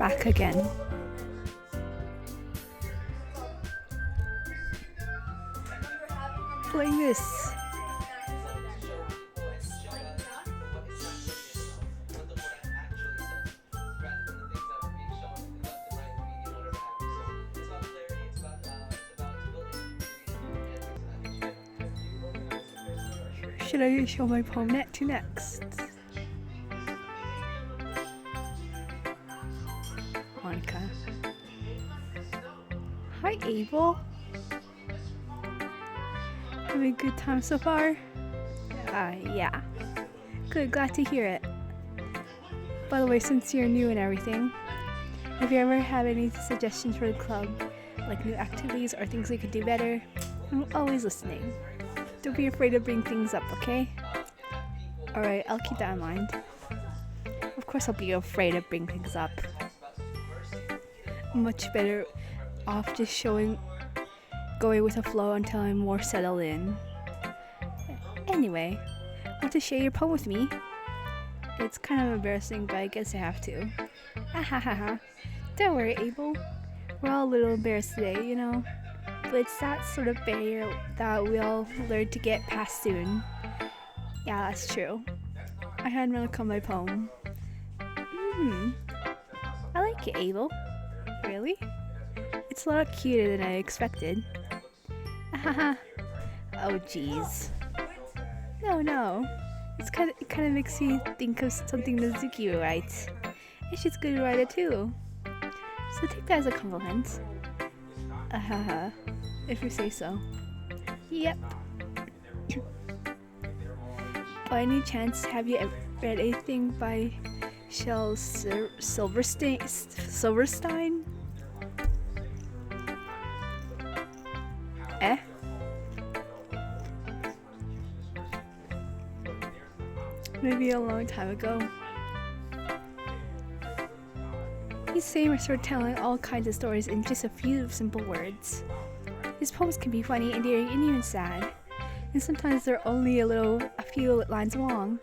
back again. Playing this. Should I show my poem to next? Monica. Hi, Abel. Having a good time so far? Yeah. Good, glad to hear it. By the way, since you're new and everything, if you ever have any suggestions for the club, like new activities or things we could do better, I'm always listening. Don't be afraid to bring things up, okay? Alright, I'll keep that in mind. Of course I'll be afraid to bring things up. I'm much better off just going with the flow until I'm more settled in. Anyway, want to share your poem with me? It's kind of embarrassing, but I guess I have to. Ahahaha. Don't worry, Abel. We're all a little embarrassed today, you know? But it's that sort of barrier that we all learn to get past soon. Yeah, that's true. I had to come my poem. I like it, Abel. Really? It's a lot cuter than I expected. Haha. Oh, jeez. No. It kind of makes me think of something Mizuki would write. And she's a good writer too. So take that as a compliment. If you say so. Yep. By any chance, have you ever read anything by Shel Silverstein? Maybe a long time ago. He's famous for telling all kinds of stories in just a few simple words. His poems can be funny, endearing, and even sad. And sometimes they're only a few lines long.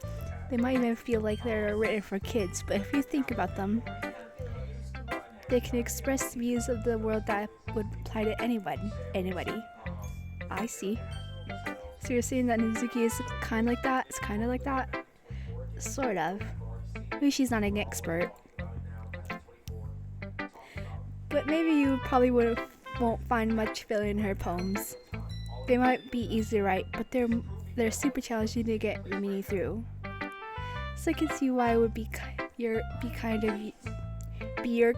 They might even feel like they're written for kids, but if you think about them, they can express views of the world that would apply to anybody. I see. So you're saying that Nizuki is kind of like that? It's kind of like that? Sort of. Maybe she's not an expert. But maybe you probably won't find much filler in her poems. They might be easy to write, but they're super challenging to get the meaning through. So I can see why it would be your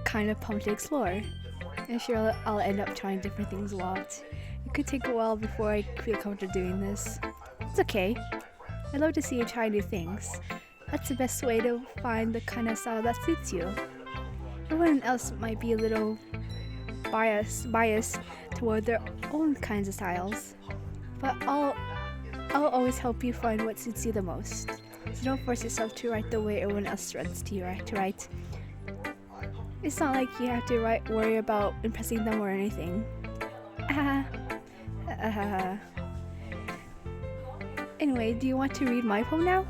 kind of poem to explore. I'm sure I'll end up trying different things a lot. It could take a while before I feel comfortable doing this. It's okay. I love to see you try new things. That's the best way to find the kind of style that suits you. Everyone else might be a little biased toward their own kinds of styles, but I'll always help you find what suits you the most. So don't force yourself to write the way everyone else wants to write. It's not like you have to worry about impressing them or anything. Anyway, do you want to read my poem now?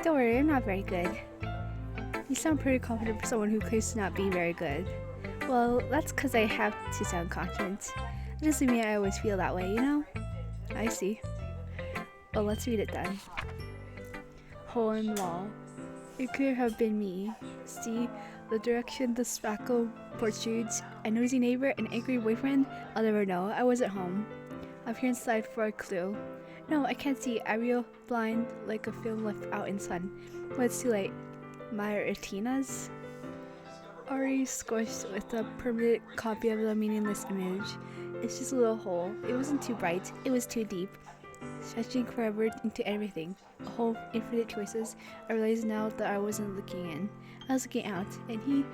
Don't worry, I'm not very good. You sound pretty confident for someone who claims to not be very good. Well, that's because I have to sound confident. It doesn't mean I always feel that way, you know? I see. Well, let's read it then. Hole in the wall. It could have been me. See, the direction the spackle protrudes. A nosy neighbor, an angry boyfriend. I'll never know. I wasn't home. I'm here inside for a clue. No, I can't see. I'm real blind like a film left out in sun. But it's too late. My retinas already squished with a permanent copy of the meaningless image. It's just a little hole. It wasn't too bright. It was too deep. Stretching forever into everything. A whole infinite choices. I realize now that I wasn't looking in. I was looking out, and he,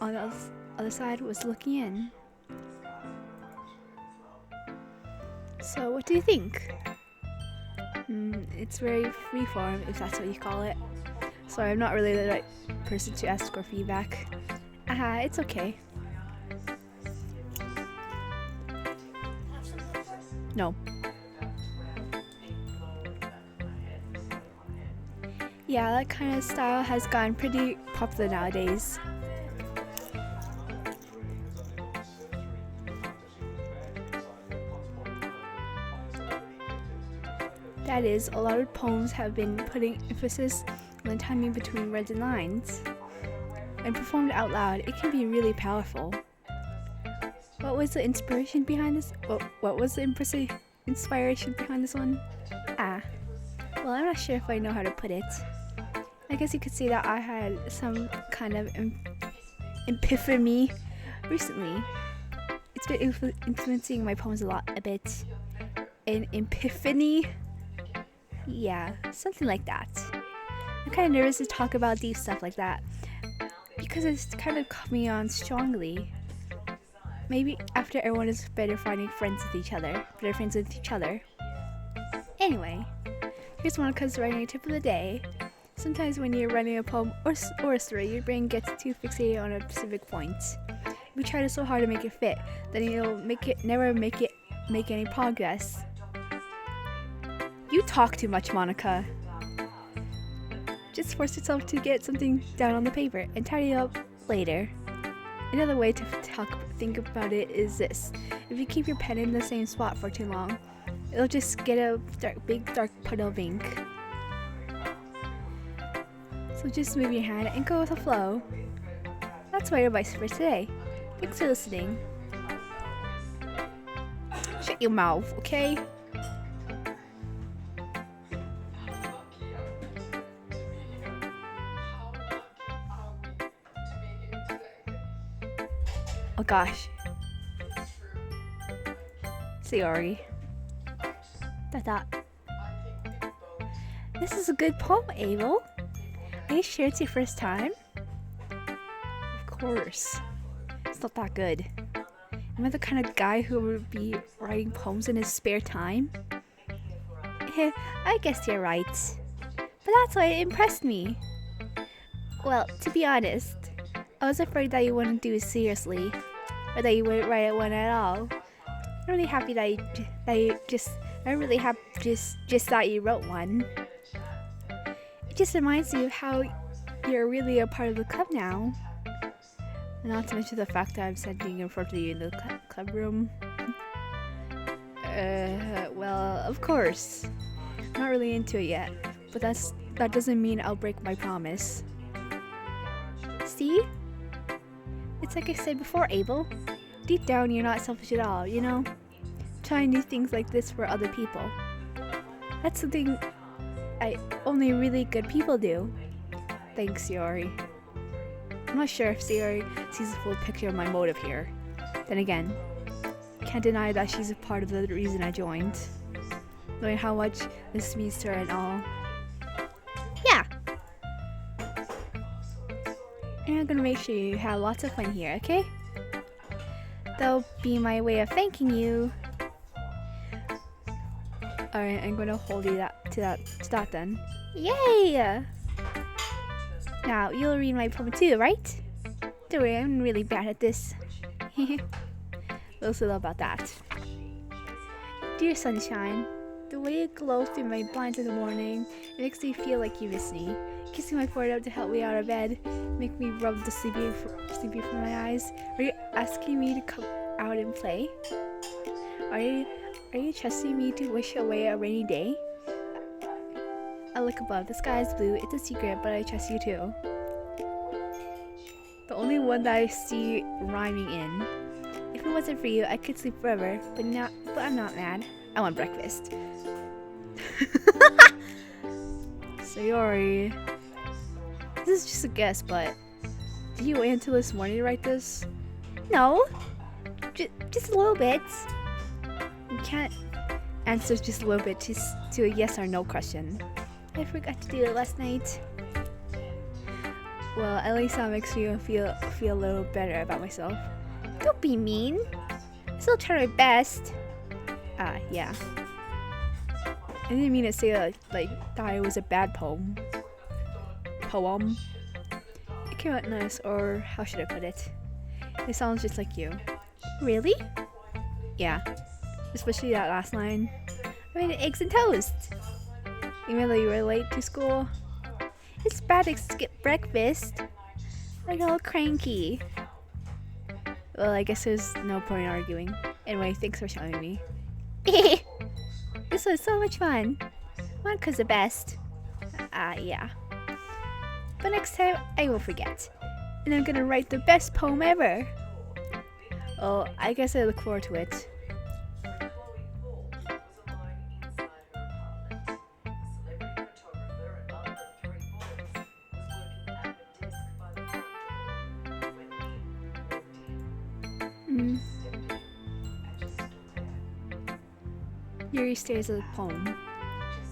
on the other side, was looking in. So, what do you think? It's very freeform, if that's what you call it. Sorry, I'm not really the right person to ask for feedback. It's okay. No. Yeah, that kind of style has gotten pretty popular nowadays. That is, a lot of poems have been putting emphasis on the timing between words and lines. When performed out loud, it can be really powerful. What was the inspiration behind this? What was the inspiration behind this one? Well, I'm not sure if I know how to put it. I guess you could say that I had some kind of epiphany recently. It's been influencing my poems a bit. An epiphany? Yeah, something like that. I'm kind of nervous to talk about deep stuff like that because it's kind of coming on strongly. Maybe after everyone is better friends with each other. Anyway, here's Monica's writing tip of the day. Sometimes when you're writing a poem or a story, your brain gets too fixated on a specific point. If you try so hard to make it fit, then you'll never make any progress. You talk too much, Monica. Just force yourself to get something down on the paper and tidy it up later. Another way to think about it is this. If you keep your pen in the same spot for too long, it'll just get a big dark puddle of ink. So just move your hand and go with the flow. That's my advice for today. Thanks for listening. Shut your mouth, okay? Oh gosh. Sorry. This is a good poem, Abel. Are you sure it's your first time? Of course. It's not that good. Am I the kind of guy who would be writing poems in his spare time? I guess you're right. But that's why it impressed me. Well, to be honest, I was afraid that you wouldn't do it seriously, or that you wouldn't write one at all. I'm really happy just thought you wrote one. It just reminds me of how you're really a part of the club now. Not to mention the fact that I'm standing in front of you in the club room. Well, of course. I'm not really into it yet, but that doesn't mean I'll break my promise. See? It's like I said before, Abel. Deep down, you're not selfish at all, you know? Trying to do things like this for other people. That's something only really good people do. Thanks, Yori. I'm not sure if Sayori sees the full picture of my motive here. Then again, can't deny that she's a part of the reason I joined. Knowing how much this means to her and all. Yeah! And I'm gonna make sure you have lots of fun here, okay? That'll be my way of thanking you. Alright, I'm gonna hold you to that then. Yay! Now, you'll read my poem too, right? Don't worry, I'm really bad at this. We'll see about that. Dear sunshine, the way you glow through my blinds in the morning, it makes me feel like you miss me. Kissing my forehead to help me out of bed, make me rub the sleepy from my eyes. Are you asking me to come out and play? Are you trusting me to wish away a rainy day? I look above, the sky is blue, it's a secret, but I trust you too. The only one that I see rhyming in. If it wasn't for you, I could sleep forever, but I'm not mad. I want breakfast. Sayori. This is just a guess, but did you wait until this morning to write this? No. Just a little bit. You can't answer just a little bit to a yes or no question. I forgot to do it last night. Well, at least that makes me feel a little better about myself. Don't be mean. I still try my best. Yeah. I didn't mean to say that it was a bad poem. It came out nice, or how should I put it? It sounds just like you. Really? Yeah. Especially that last line. I made eggs and toast. Even though you were late to school. It's bad to skip breakfast. Like all cranky. Well, I guess there's no point in arguing. Anyway, thanks for showing me. This was so much fun. Monica's the best. Yeah. But next time, I won't forget. And I'm gonna write the best poem ever. Oh, I guess I look forward to it. Yuri stares at the poem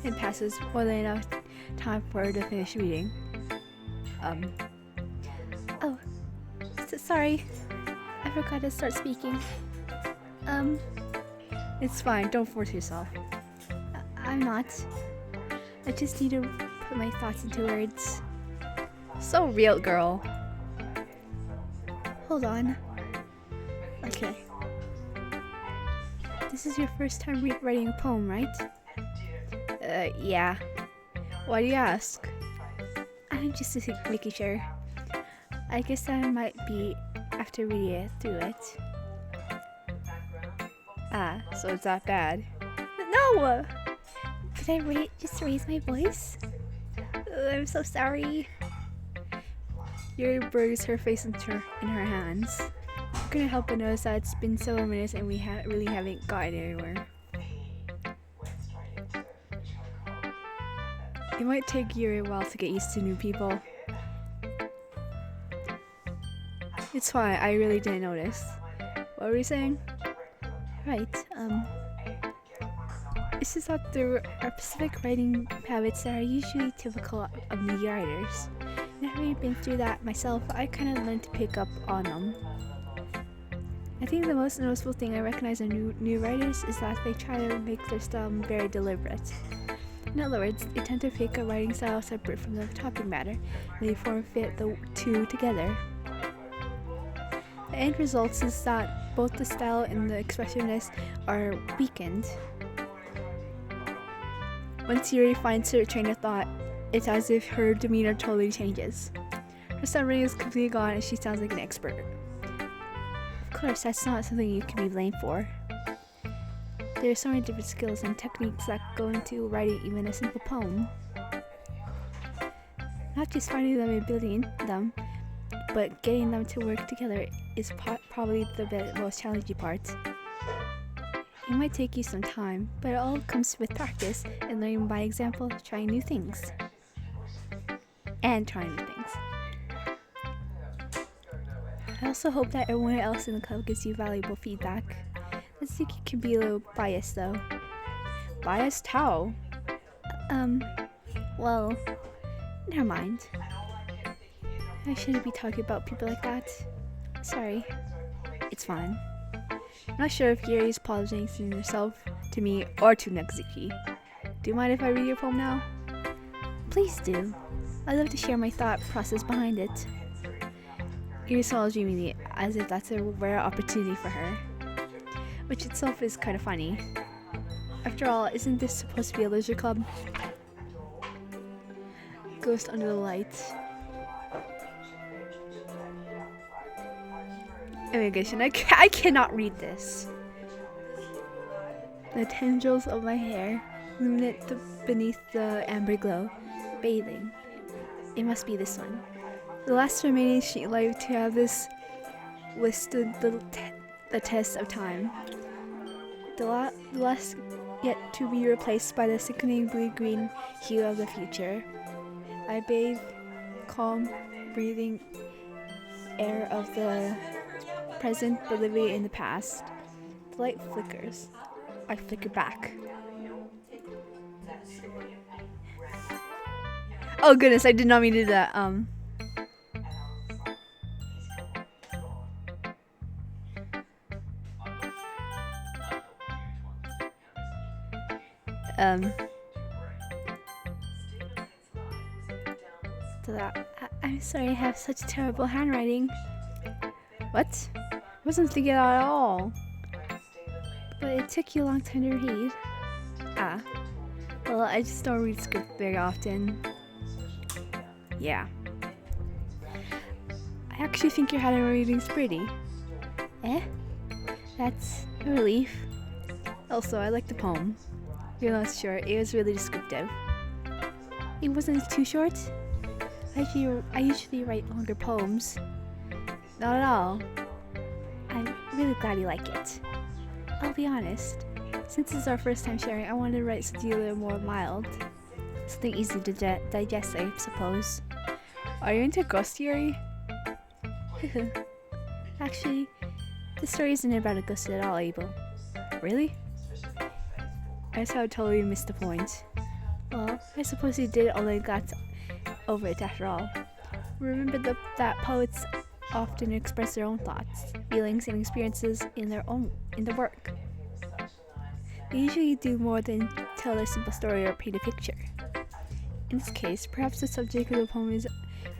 and passes more than enough time for her to finish reading. Oh, sorry. I forgot to start speaking. It's fine, don't force yourself. I'm not. I just need to put my thoughts into words. So real, girl. Hold on. Okay. This is your first time writing a poem, right? Yeah. Why do you ask? I'm just making sure. I guess I might be after reading through it. So it's that bad. No! Did I just raise my voice? I'm so sorry. Yuri buries her face in her hands. I couldn't help but notice that it's been several minutes and we really haven't gotten anywhere. It might take Yuri a while to get used to new people. It's fine, I really didn't notice. What were you saying? Right, it's just that there are specific writing habits that are usually typical of new writers. And having been through that myself, I kind of learned to pick up on them. I think the most noticeable thing I recognize in new writers is that they try to make their style very deliberate. In other words, they tend to pick a writing style separate from the topic matter, and they form-fit the two together. The end result is that both the style and the expressiveness are weakened. Once Yuri finds her train of thought, it's as if her demeanor totally changes. Her summary is completely gone and she sounds like an expert. Of course, that's not something you can be blamed for. There are so many different skills and techniques that go into writing even a simple poem. Not just finding them and building them, but getting them to work together is probably the most challenging part. It might take you some time, but it all comes with practice and learning by example, trying new things. And trying new things. I also hope that everyone else in the club gives you valuable feedback. I think you can be a little biased though. Biased how? Well, never mind. I shouldn't be talking about people like that. Sorry. It's fine. I'm not sure if Yuri is apologizing herself to me or to Nagzuki. Do you mind if I read your poem now? Please do. I'd love to share my thought process behind it. Yuri smiles dreamily, as if that's a rare opportunity for her. Which itself is kind of funny. After all, isn't this supposed to be a literature club? Ghost under the light. Oh my gosh, and I cannot read this. The tendrils of my hair illuminate beneath the amber glow, bathing. It must be this one. The last remaining sheet light to have this withstood the test of time. The last yet to be replaced by the sickening blue-green hue of the future. I bathe, calm, breathing air of the present but living in the past. The light flickers. I flicker back. Oh goodness, I did not mean to do that. I'm sorry I have such terrible handwriting. What? I wasn't thinking that at all. But it took you a long time to read. Well, I just don't read script very often. Yeah. I actually think your handwriting's pretty. Eh? That's a relief. Also, I like the poem. You're not sure, it was really descriptive. It wasn't too short. I usually write longer poems. Not at all. I'm really glad you like it. I'll be honest. Since it's our first time sharing, I wanted to write something a little more mild. Something easy to digest, I suppose. Are you into ghost theory? Actually, the story isn't about a ghost at all, Abel. Really? I guess I totally missed the point. Well, I suppose you did all I got over it after all. Remember that poets often express their own thoughts, feelings, and experiences in the work. They usually do more than tell a simple story or paint a picture. In this case, perhaps the subject of the poem is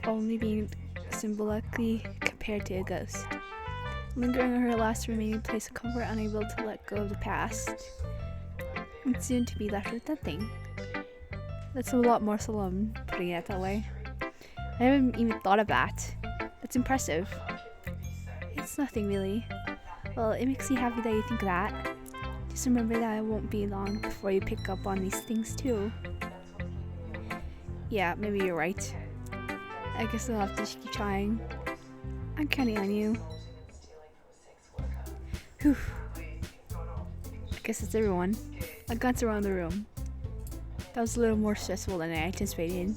only being symbolically compared to a ghost, lingering in her last remaining place of comfort, unable to let go of the past, and soon to be left with nothing. That's a lot more solemn, putting it that way. I haven't even thought of that. That's impressive. It's nothing really. Well, it makes me happy that you think that. Just remember that it won't be long before you pick up on these things too. Yeah, maybe you're right. I guess I'll have to keep trying. I'm counting on you. Whew. I guess that's everyone. I glanced around the room. That was a little more stressful than I anticipated.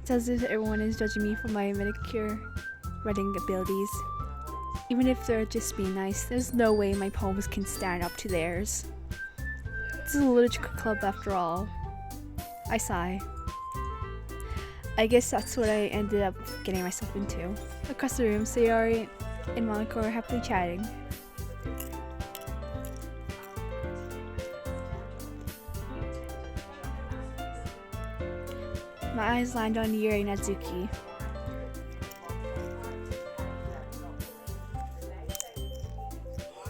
It's as if everyone is judging me for my manicure writing abilities. Even if they're just being nice, there's no way my poems can stand up to theirs. This is a literature club after all. I sigh. I guess that's what I ended up getting myself into. Across the room, Sayori and Monaco are happily chatting. My eyes landed on Yuri Natsuki.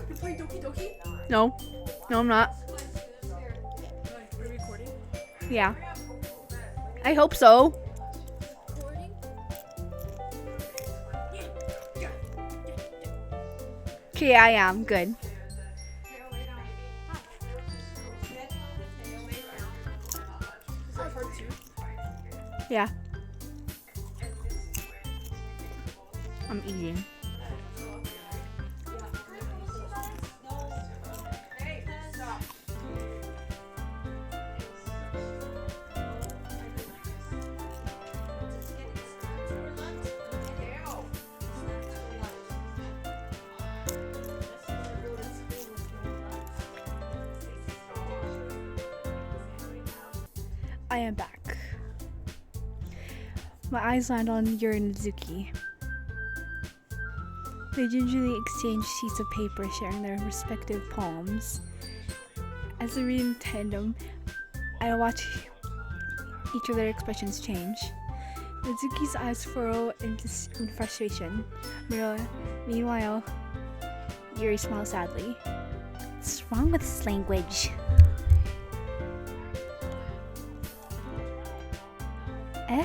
You're playing Doki Doki? No, I'm not. Are you recording? Yeah. I hope so. Recording? Okay, I am. Good. Is that hard too? Yeah. I'm eating. I am back. My eyes land on Yuri and Natsuki. They gingerly exchange sheets of paper, sharing their respective poems. As they read in tandem, I watch each of their expressions change. Natsuki's eyes furrow in frustration. Meanwhile, Yuri smiles sadly. What's wrong with this language? Eh?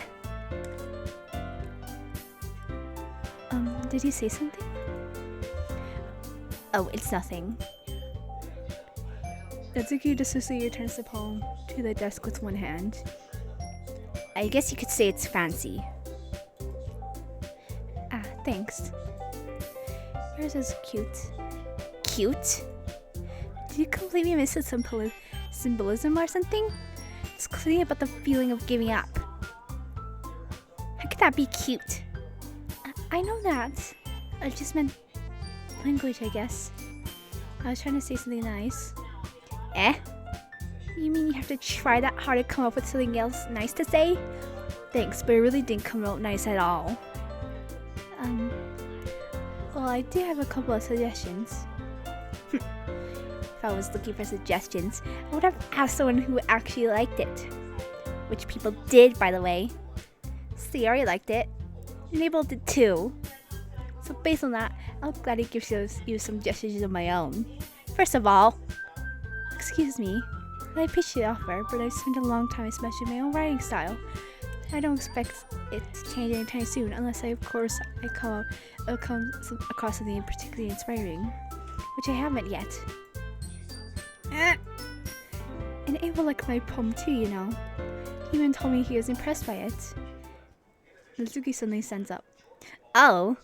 Did you say something? Oh, it's nothing. Natsuki distantly returns the poem to the desk with one hand. I guess you could say it's fancy. Ah, thanks. Yours is cute. Cute? Did you completely miss the symbolism or something? It's clearly about the feeling of giving up. How could that be cute? I know that. I just meant language, I guess. I was trying to say something nice. Eh? You mean you have to try that hard to come up with something else nice to say? Thanks, but it really didn't come out nice at all. Well, I do have a couple of suggestions. If I was looking for suggestions, I would have asked someone who actually liked it. Which people did, by the way. Sayori liked it. And Abel did too. So based on that, I'll gladly give you some suggestions of my own. First of all, excuse me, I appreciate the offer, but I've spent a long time smashing my own writing style. I don't expect it to change anytime soon, unless I come across something particularly inspiring, which I haven't yet. And Abel liked my poem too, you know. He even told me he was impressed by it. Natsuki suddenly stands up. Oh,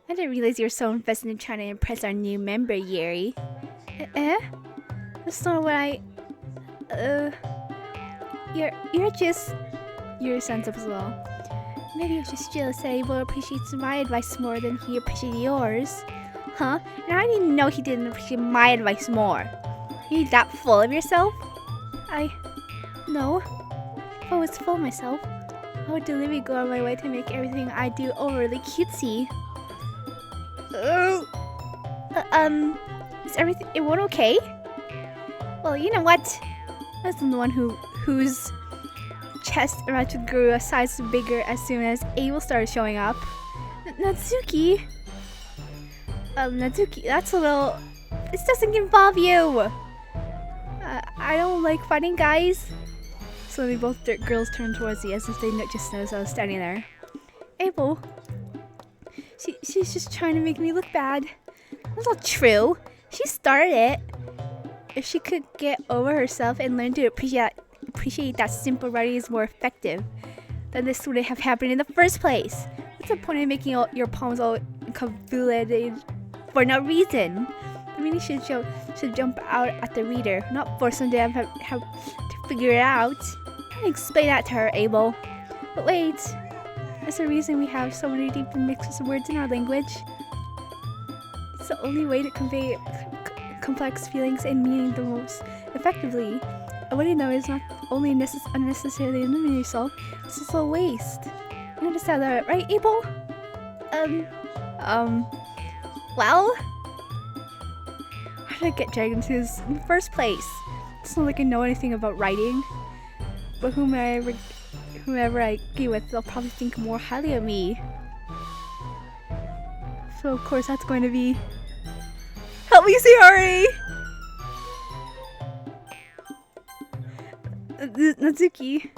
I didn't realize you were so invested in trying to impress our new member, Yuri. That's not what I... You're just... Yuri stands up as well. Maybe you're just jealous that Abel appreciates my advice more than he appreciated yours. Huh? And I didn't know he didn't appreciate my advice more. Are you that full of yourself? No. If I was full of myself, I would deliberately go on my way to make everything I do overly cutesy. Is everyone okay? Well, you know what? I was the one whose chest eventually grew a size bigger as soon as Abel started showing up. Natsuki? Natsuki, that's a little... This doesn't involve you! I don't like fighting guys. Slowly both girls turned towards me as if they just noticed I was standing there. Abel, she's just trying to make me look bad. That's not true. She started it. If she could get over herself and learn to appreciate that simple writing is more effective, then this wouldn't have happened in the first place. What's the point of making your poems all convoluted for no reason? I mean, you should jump out at the reader, not force them to have to figure it out. I can explain that to her, Abel. But wait, there's a reason we have so many deep mixes of words in our language. It's the only way to convey complex feelings and meaning the most effectively. And what you know is not only unnecessarily limiting yourself, it's also a waste. You understand that, right, Abel? Well? How did I get dragged into this in the first place? It's not like I know anything about writing. But whomever I get with, they'll probably think more highly of me. So of course that's going to be... Help me, Sayori! Natsuki.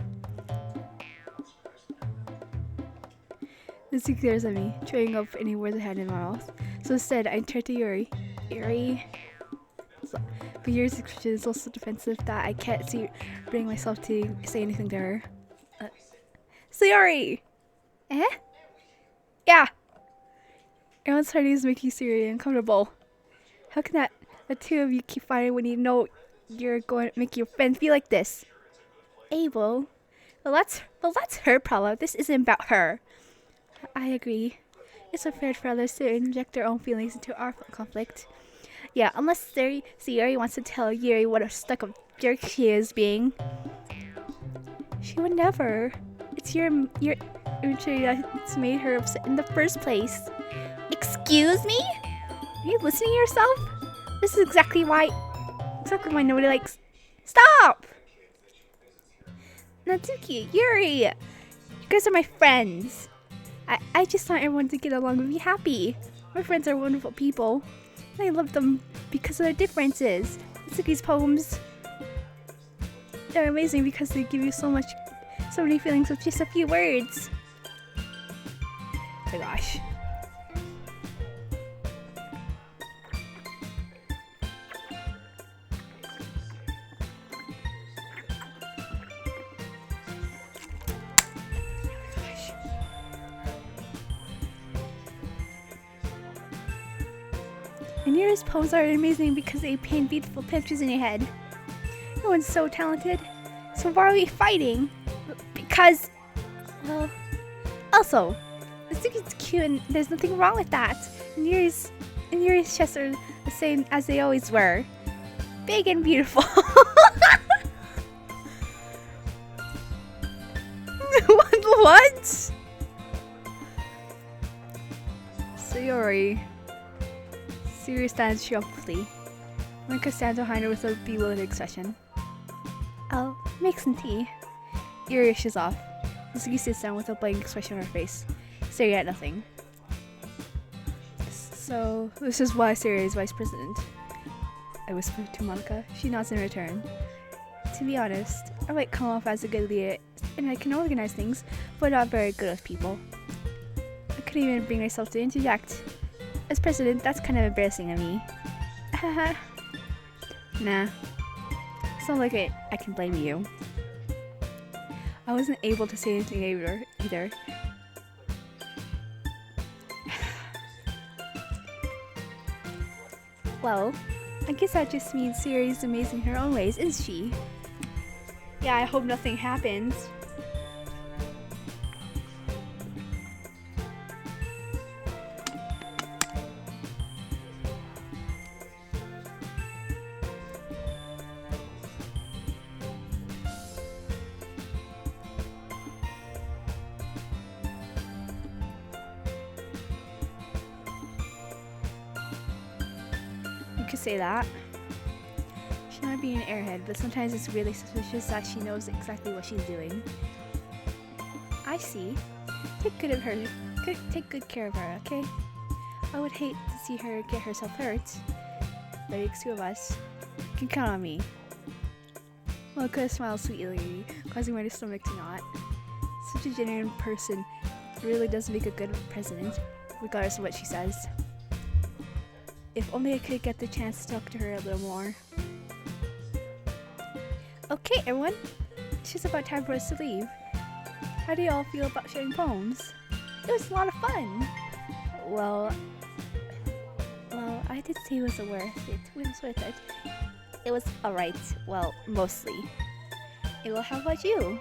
Natsuki stares at me, chewing up any words I had in my mouth. So instead, I turned to Yuri. Yuri. But Yuri's expression is also defensive that I can't bring myself to say anything to her. Sayori! Yeah! Everyone's trying to make you Sayori uncomfortable. How can the two of you keep fighting when you know you're going to make your friend feel like this? Abel? Well, that's her problem. This isn't about her. I agree. It's unfair for others to inject their own feelings into our conflict. Yeah, unless Sayori wants to tell Yuri what a stuck-up jerk she is being. She would never. It's your immaturity that's made her upset in the first place. Excuse me? Are you listening to yourself? This is exactly why nobody likes... Stop! Natsuki, Yuri! You guys are my friends. I just want everyone to get along and be happy. My friends are wonderful people. And I love them because of their differences. Natsuki's poems, they're amazing because they give you so many feelings with just a few words. Oh my gosh. And Yuri's poems are amazing because they paint beautiful pictures in your head. No one's so talented. So why are we fighting? Because, well, also, Natsuki's cute and there's nothing wrong with that. And Yuri's chests are the same as they always were. Big and beautiful. What? Sayori. Sayori stands sharply. Mika stands behind her with a bewildered expression. I'll make some tea. Yuri rushes off. Natsuki sits down with a blank expression on her face, staring at nothing. So, this is why Sayori is vice president. I whisper to Monica. She nods in return. To be honest, I might come off as a good leader and I can organize things, but not very good with people. I couldn't even bring myself to interject. As president, that's kind of embarrassing of me. Haha. Nah. It's not like I can blame you. I wasn't able to say anything either. Well, I guess that just means Sayori's amazing in her own ways, isn't she? Yeah, I hope nothing happens. You could say that. She might be an airhead, but sometimes it's really suspicious that she knows exactly what she's doing. I see. Take good care of her, okay? I would hate to see her get herself hurt. But it's two of us. You can count on me. Mocha smiles sweetly, causing my stomach to knot. Such a genuine person really does make a good president, regardless of what she says. If only I could get the chance to talk to her a little more. Okay, everyone. It's just about time for us to leave. How do you all feel about sharing poems? It was a lot of fun. Well, I did say it was worth it. It was worth it. It was alright. Well, mostly. Well, how about you?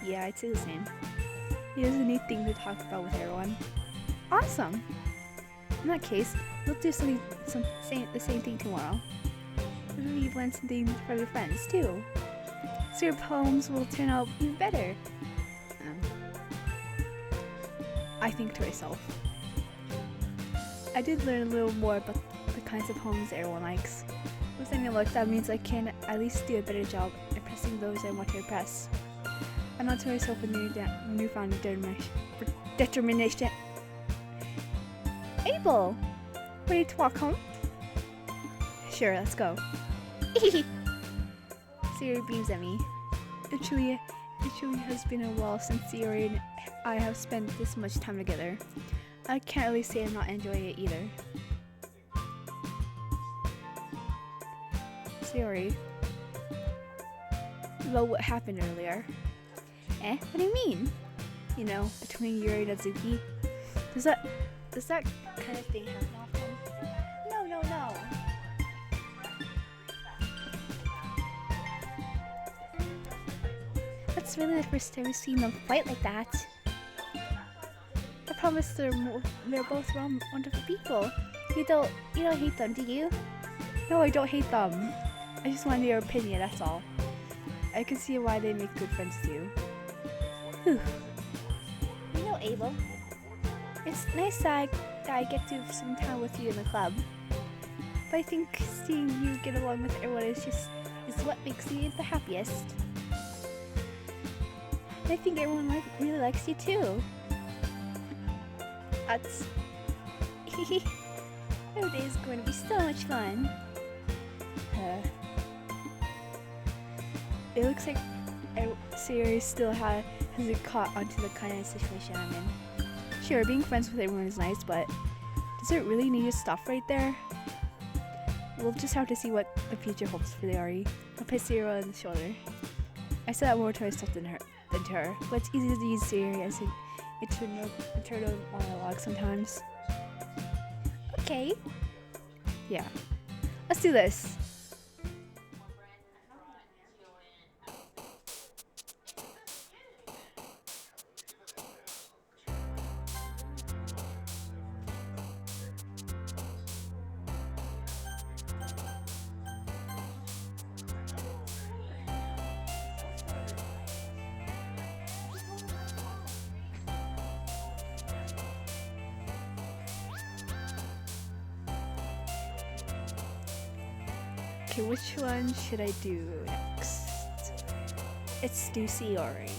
Yeah, I'd say the same. It was a neat thing to talk about with everyone. Awesome. In that case, we'll do the same thing tomorrow. Maybe you've learned something from your friends too. So your poems will turn out even better. I think to myself. I did learn a little more about the kinds of poems everyone likes. With any luck, that means I can at least do a better job impressing those I want to impress. I not to myself a newfound determination. Abel! Ready to walk home? Sure, let's go. Sayori beams at me. It truly has been a while since Sayori and I have spent this much time together. I can't really say I'm not enjoying it either. Sayori. About what happened earlier. What do you mean? You know, between Yuri and Azuki. Does that kind of thing happen often? No. That's really the first time we've seen them fight like that. I promise they're both wonderful people. You don't hate them, do you? No, I don't hate them. I just wanted your opinion, that's all. I can see why they make good friends too. Whew. You know, Abel, it's nice that I get to have some time with you in the club. But I think seeing you get along with everyone is what makes me the happiest. I think everyone really likes you too. That's... Every day is going to be so much fun. It looks like Sayori still hasn't caught onto the kind of situation I'm in. Sure, being friends with everyone is nice, but does it really need to stop right there? We'll just have to see what the future holds for Sayori. I'll pat Sayori on the shoulder. I said that more to myself than to her, but it's easy to use Sayori as an internal monologue sometimes. Okay. Yeah. Let's do this. Okay, which one should I do next? Let's do Sayori.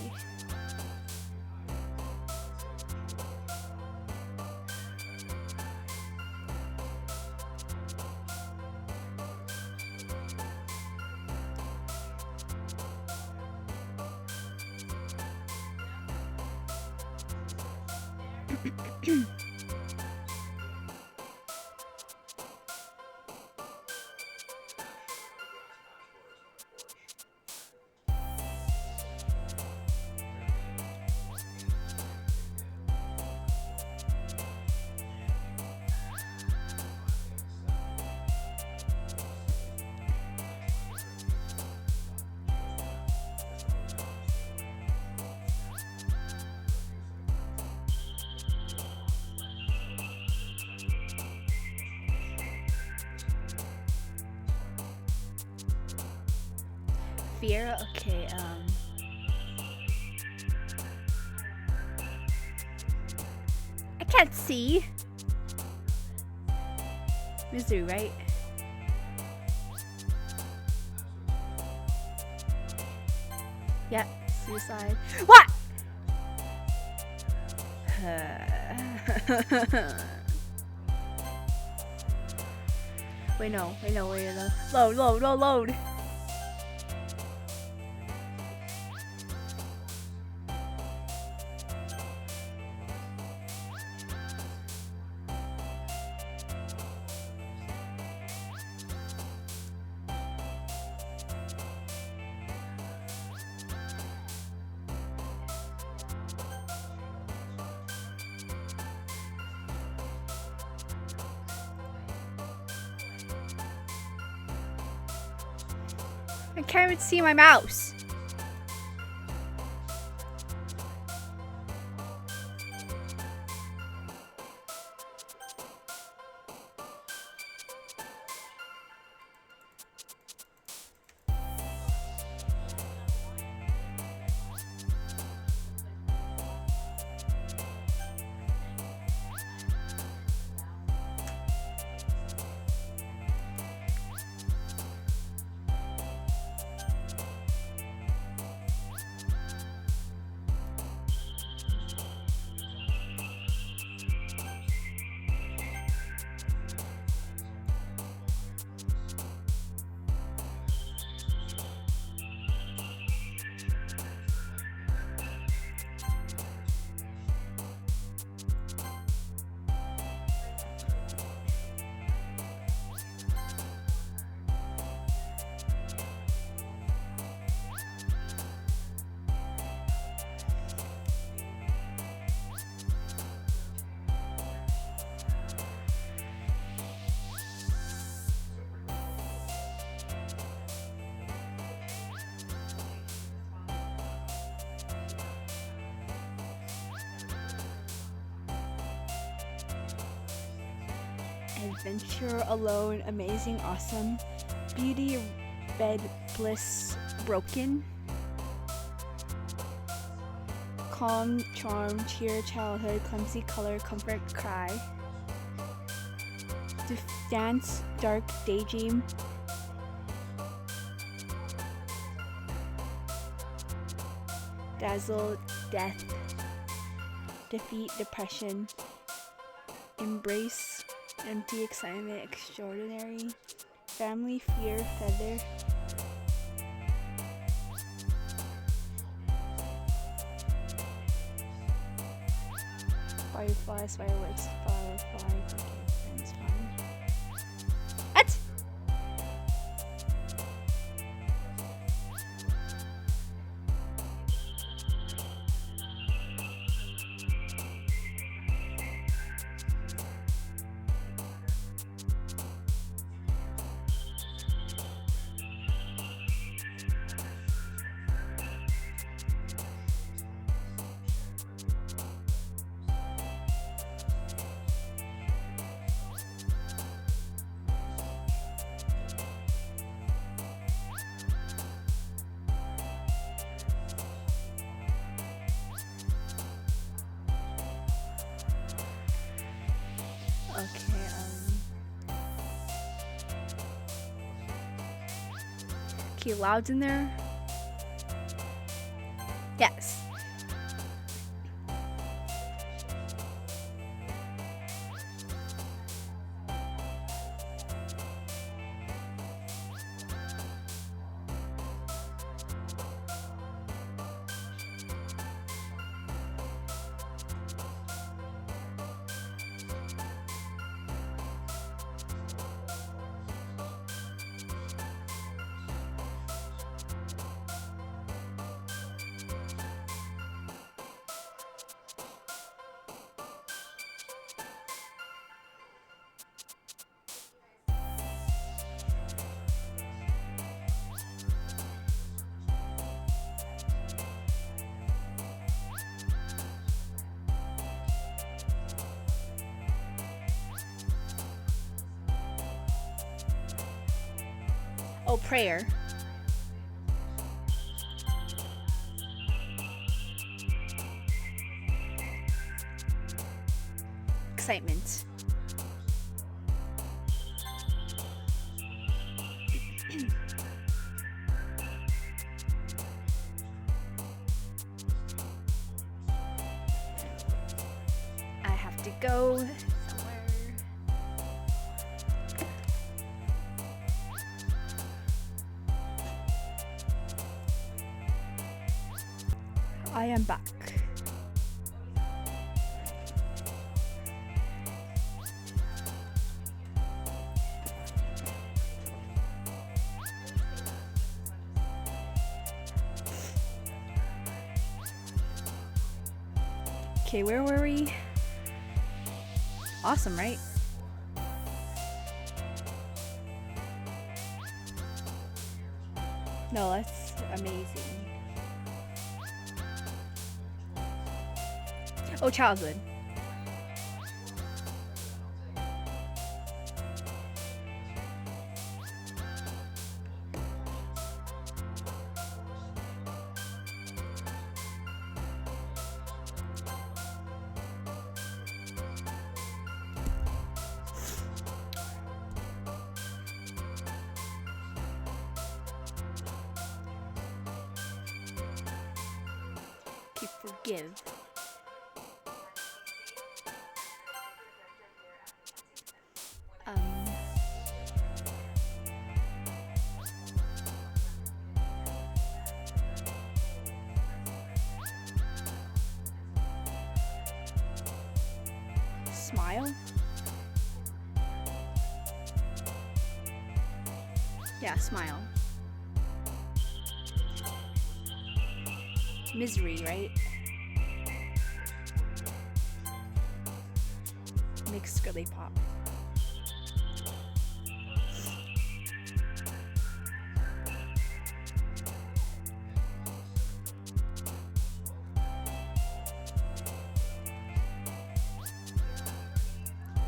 Fear, okay, I can't see. Misery, right? Yep, suicide. What? Wait, no. Load. I can't even see my mouse. Adventure, alone, amazing, awesome, beauty, bed, bliss, broken, calm, charm, cheer, childhood, clumsy, color, comfort, cry, dance, dark, daydream, dazzle, death, defeat, depression, embrace, empty, excitement, extraordinary, family, fear, feather, fireflies, fireworks, firefly, okay, friends, fun. What? Okay, loud's in there. Yes. Oh, prayer. Excitement. I have to go somewhere. I am back. Okay, where were we? Awesome, right? No, that's amazing. Oh, childhood. Okay, forgive. Um, smile? Yeah, smile. Misery, right? Makes Skrilly pop.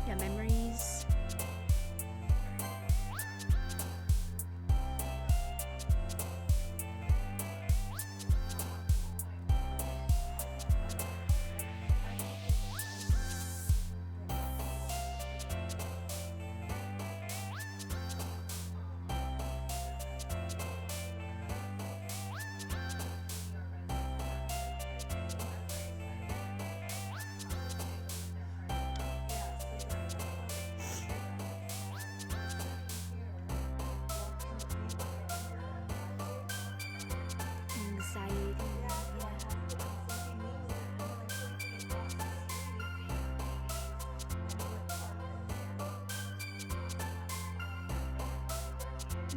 Yeah, memories. Anxiety.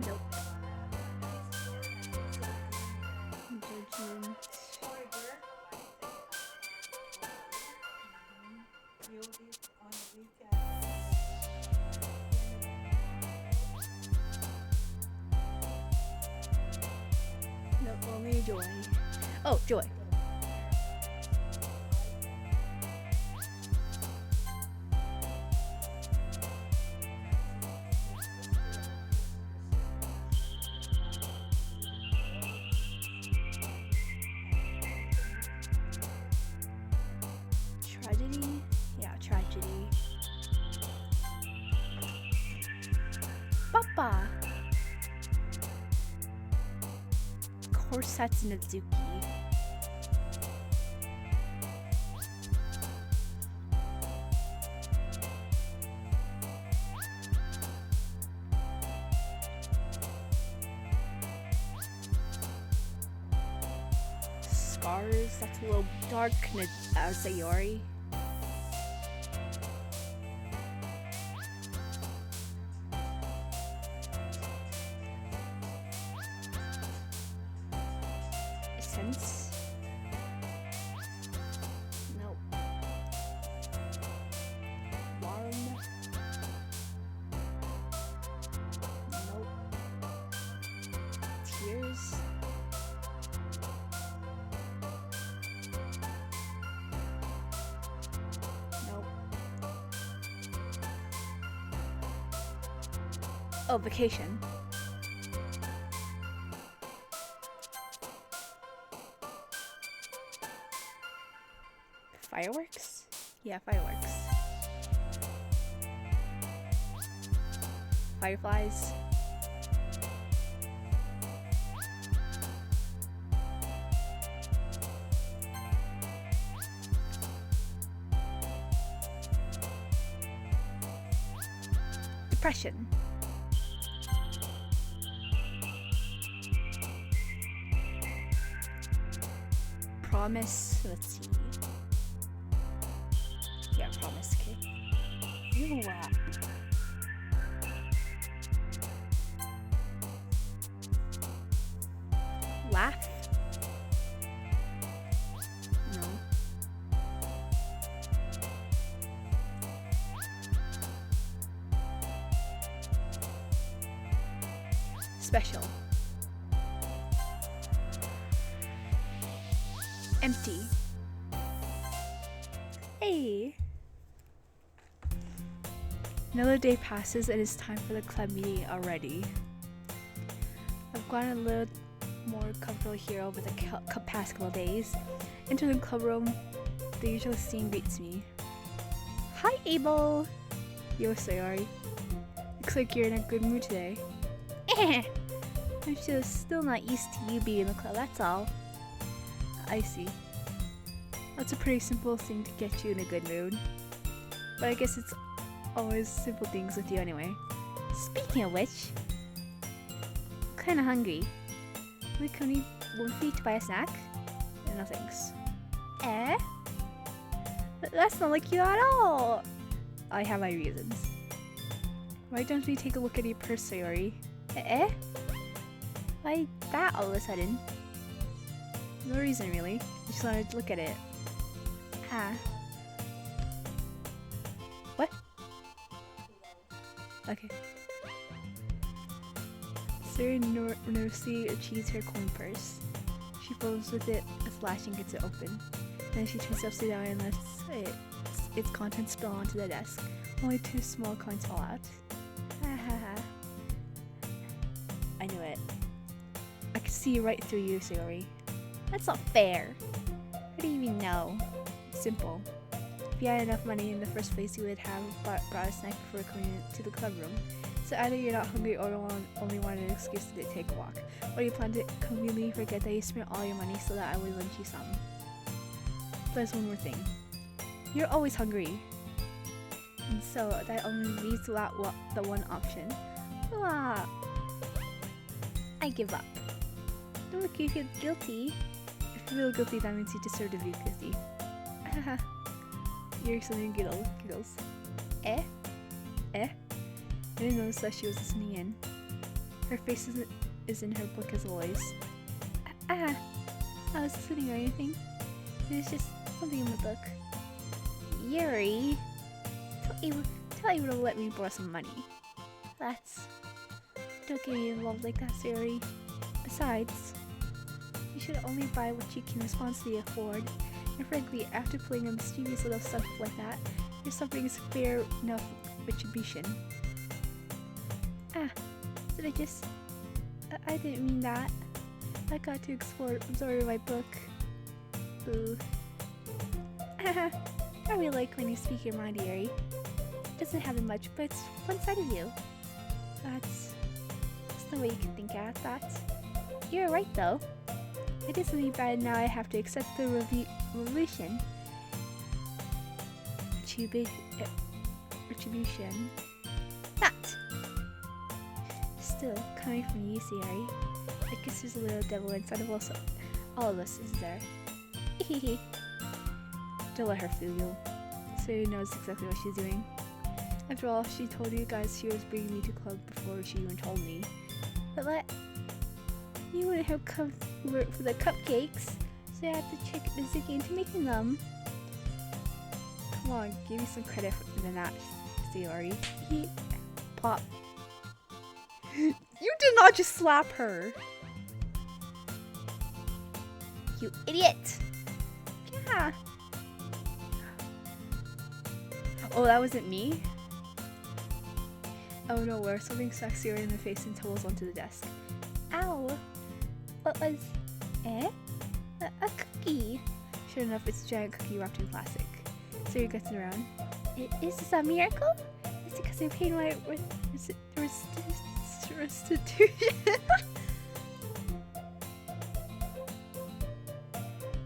Nope. Judgment. Nope, only joy. Oh, joy. Tragedy? Yeah, tragedy. Papa! Corsets Nazuki. Scars, that's a little dark. Sayori. Essence. Nope. Warm. Nope. Tears. Nope. Oh, vacation. Fireworks? Yeah, fireworks. Fireflies. Depression. Promise. Let's see. Yeah, promise. Okay. Ew. Laugh. No. Special. Empty. Hey! Another day passes and it's time for the club meeting already. I've gotten a little more comfortable here over the past couple days. Enter the club room, the usual scene greets me. Hi, Abel! Yo, Sayori. Looks like you're in a good mood today. I'm just still not used to you being in the club, that's all. I see. That's a pretty simple thing to get you in a good mood. But I guess it's always simple things with you anyway. Speaking of which, I'm kinda hungry. We can eat one for you to buy a snack? No thanks. Eh? That's not like you at all! I have my reasons. Why don't we take a look at your purse, Sayori? Eh? Why that all of a sudden? No reason really. I just wanted to look at it. Ah. What? Okay. Sayori nervously achieves her coin purse. She folds with it as Lashing gets it open. Then she turns it upside down and lets its contents spill onto the desk. Only 2 small coins fall out. I knew it. I could see right through you, Sayori. That's not fair. How do you even know? Simple. If you had enough money in the first place, you would have brought a snack before coming to the club room. So either you're not hungry or only wanted an excuse to take a walk, or you plan to completely forget that you spent all your money so that I would lend you some. There's one more thing. You're always hungry. And so that only leaves the one option. I give up. Don't make you feel guilty. If you feel guilty, that means you deserve to be guilty. You're suddenly giggles. Eh? I didn't notice that she was listening in. Her face is in her book as always. I was listening or anything. It was just something in the book. Yuri! Tell Ava to let me borrow some money. Don't get me involved like that, Sayori. Besides, you should only buy what you can responsibly afford. And frankly, after playing a mischievous little stuff like that, your suffering is fair enough retribution. I didn't mean that. I got to absorb my book. Boo. I really like when you speak your mind, Yuri. It doesn't happen much, but it's one side of you. That's the way you can think at that. You're right, though. It isn't any bad now I have to accept the revolution. Retribution. That! Still, coming from you, Sayori, I guess there's a little devil inside of us. All of us, is there? Don't let her fool you. Sayori knows exactly what she's doing. After all, she told you guys she was bringing me to club before she even told me. But you wouldn't have come for the cupcakes, so I had to check the Zuki into making them. Come on, give me some credit for that, Sayori. Pop. You did not just slap her! You idiot! Yeah. Oh, that wasn't me? Oh no, where something smacks Sayori in the face and tumbles onto the desk. Ow! What was... A cookie! Sure enough, it's a giant cookie wrapped in plastic. Siri gets around. Is this a miracle? Is it because I'm paying my restitution?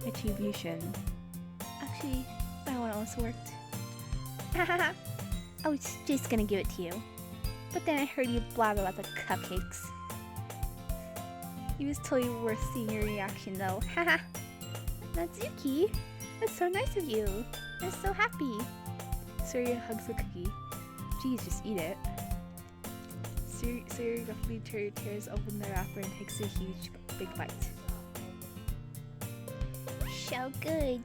Retribution. Actually, that one also worked. I was just gonna give it to you. But then I heard you blab about the cupcakes. It was totally worth seeing your reaction though. Haha. Natsuki, that's so nice of you. I'm so happy. Suri hugs the cookie. Geez, just eat it. Suri roughly tears open the wrapper and takes a huge, big bite. So good.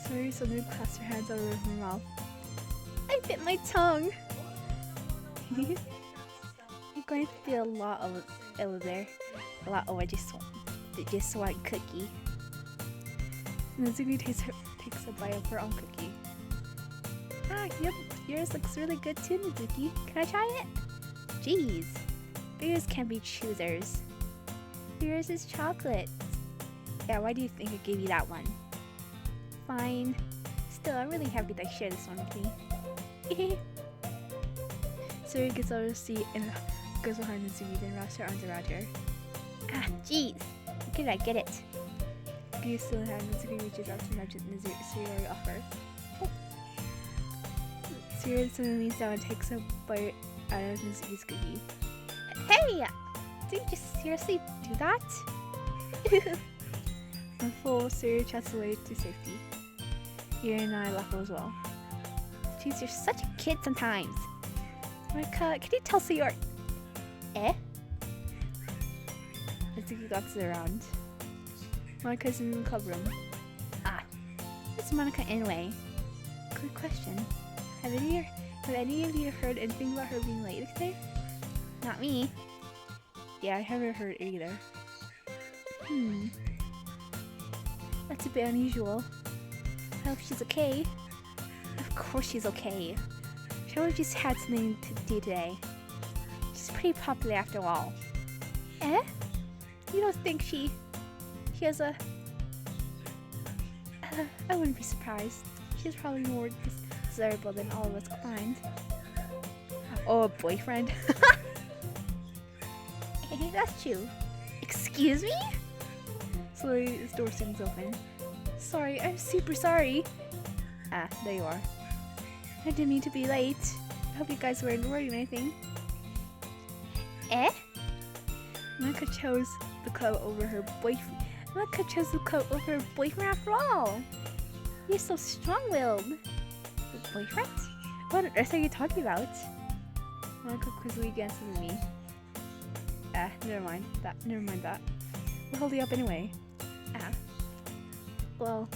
Suri suddenly clasps her hands over her mouth. I bit my tongue. I'm going through a lot over there. A lot over just one cookie. Natsuki takes a bite of her own cookie. Yep, yours looks really good too, Natsuki. Can I try it? Jeez, bears can be choosers. Yours is chocolate. Yeah, why do you think I gave you that one? Fine. Still, I'm really happy that you shared this one with me. Suri gets out of the seat and goes behind Natsuki, then wraps her arms around her. Jeez. How could I get it? Natsuki is still in hand. Natsuki reaches out to nudge Suri off her. Suri suddenly leans down and takes a bite out of Natsuki's cookie. Hey! Did you just seriously do that? On full, Suri chats away to safety. Ira and I laugh as well. Jeez, you're such a kid sometimes. Monica, can you tell so you're... Natsuki glances around. Monica's in the club room. It's Monica anyway. Good question. Have any of you heard anything about her being late today? Not me. Yeah, I haven't heard it either. That's a bit unusual. I hope she's okay. Of course she's okay. She only just had something to do today. She's pretty popular after all. You don't think she has a... I wouldn't be surprised. She's probably more desirable than all of us combined. Oh, a boyfriend? Hey, that's true. Excuse me? Slowly, his door swings open. Sorry, I'm super sorry. There you are. I didn't mean to be late. I hope you guys weren't worried or anything. Monica chose the club over her boyfriend. Monica chose the club over her boyfriend after all. You're so strong-willed. Boyfriend? What on earth are you talking about? Monica quizzically glances at me. Never mind that. We'll hold you up anyway. Well,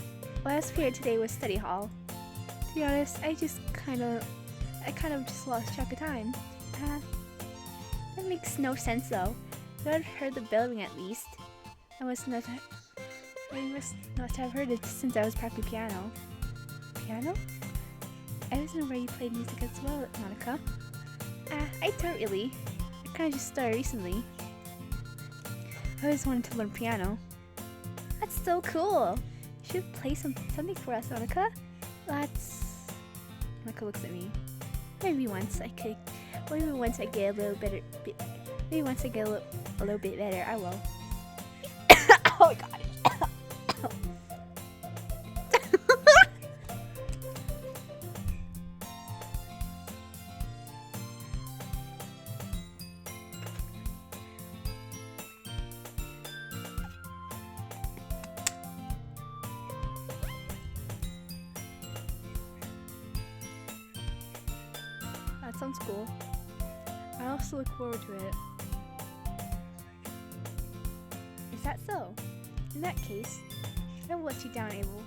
what I was here today was study hall. To be honest, I kind of just lost track of time. That makes no sense though. You had heard the bell ring at least. I must not have heard it since I was practicing piano. Piano? I wasn't aware you played music as well, Monica. I don't really. I kind of just started recently. I always wanted to learn piano. That's so cool. You should play something for us, Monica. Monica looks at me. Maybe once I get a little better. Maybe once I get a little bit better, I will. Oh my god. That sounds cool. I also look forward to it. Is that so? In that case, I won't let you down, Abel.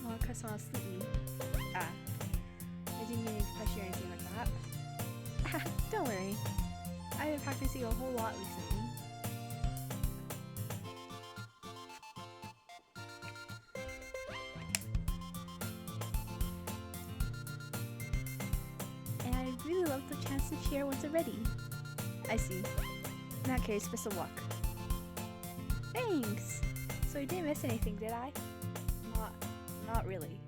Monica smiles sweetly. I didn't mean to pressure or anything like that. Don't worry. I've been practicing a whole lot recently. And I'd really love the chance to cheer once I'm ready. I see. In that case, best of luck. Thanks! So I didn't miss anything, did I? not really.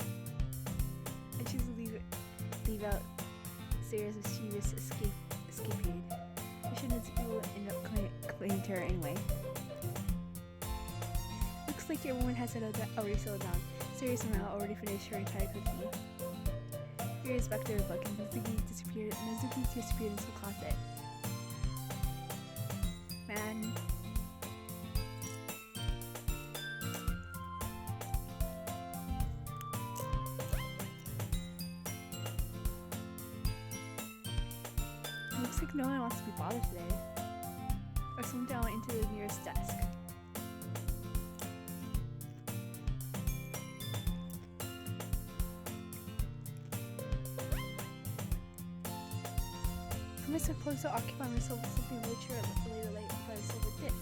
I choose to leave out Sarah's mischievous escapade. I shouldn't have people end up complaining to her anyway. Looks like everyone has it already settled down. Sarah somehow already finished her entire cookie. Sarah is back to her book and Mizuki disappeared into the closet. Man. Looks like no one wants to be bothered today. Or someone down into the nearest desk. Am I supposed to occupy myself with something literature later by myself with this?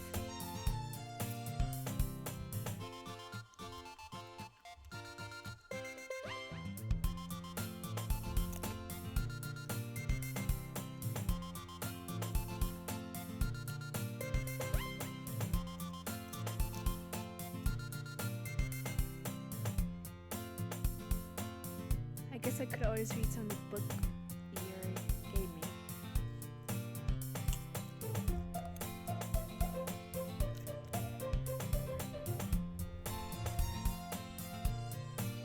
I guess I could always read some book you gave me.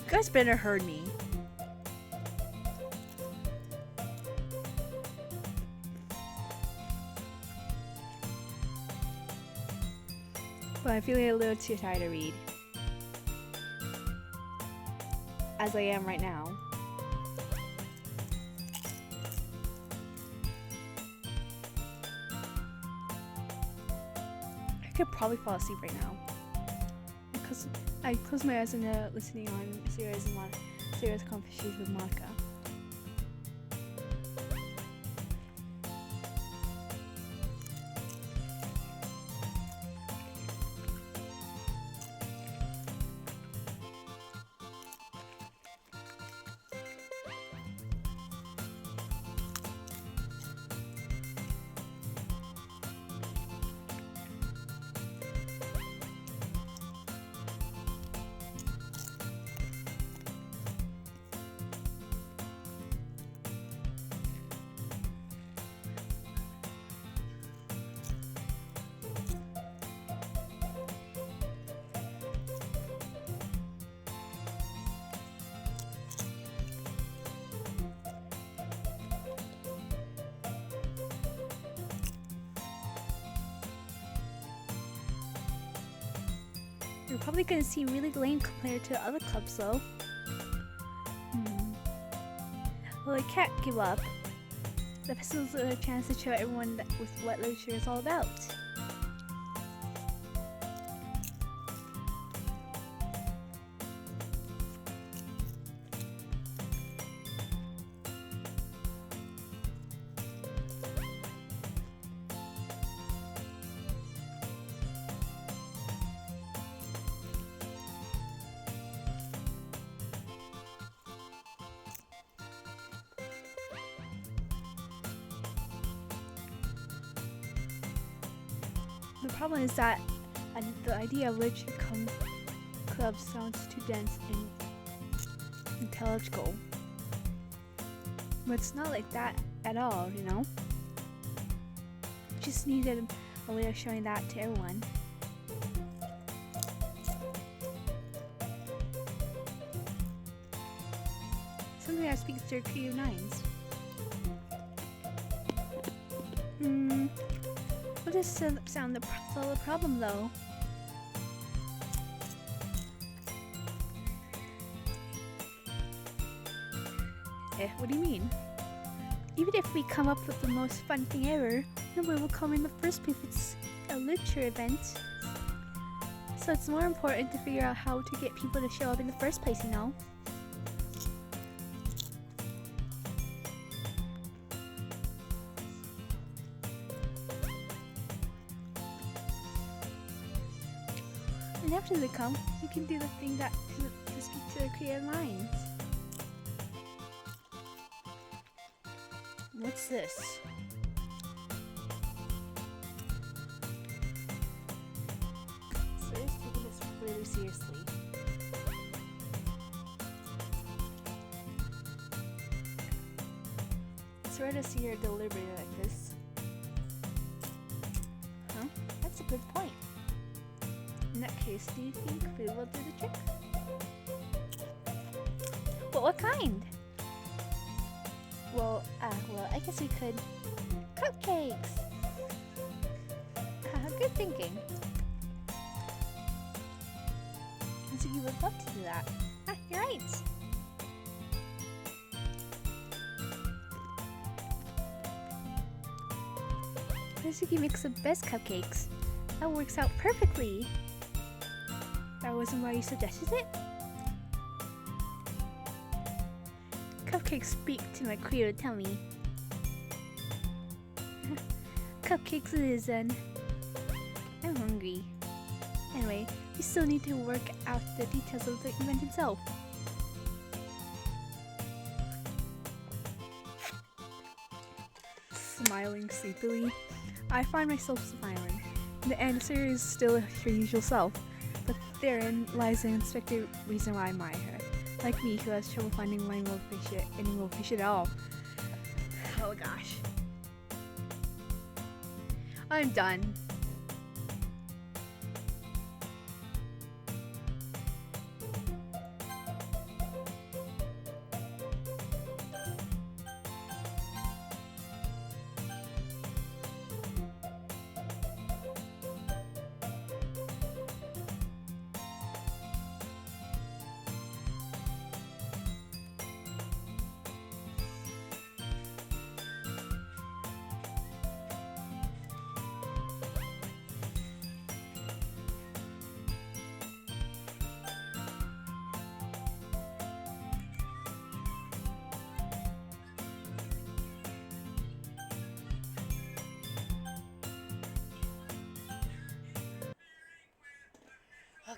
You guys better heard me. But I'm feeling a little too tired to read. As I am right now. I could probably fall asleep right now. Because I close my eyes and listening on Sarah's conversation with Monica. You're probably gonna seem really lame compared to other clubs though. Well, I can't give up. The episode's a chance to show everyone with what literature is all about. The problem is that the idea of literature club sounds too dense and intelligible. But it's not like that at all, you know? Just needed a way of showing that to everyone. Something that speaks to their creative minds. What does sound the problem though? What do you mean? Even if we come up with the most fun thing ever, no one will come in the first place if it's a literature event. So it's more important to figure out how to get people to show up in the first place, you know? And after they come, you can do the thing that to speak to their creative minds. What's this? Sarah's taking this really seriously. rare to see her deliberate like this. Huh? That's a good point. In that case, do you think food will do the trick? But what kind? Well, I guess we could. Cupcakes! Good thinking. Mizuki would love to do that. Ah, you're right! Mizuki makes the best cupcakes. That works out perfectly. That wasn't why you suggested it? Cupcakes speak to my queer tummy. Cupcakes it is then. I'm hungry. Anyway, we still need to work out the details of the event itself. Smiling sleepily. I find myself smiling. The answer is still her usual self, but therein lies an unexpected reason why I admire her. Like me, who has trouble finding any motivation at all. Oh gosh. I'm done.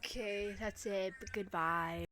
Okay, that's it. Goodbye.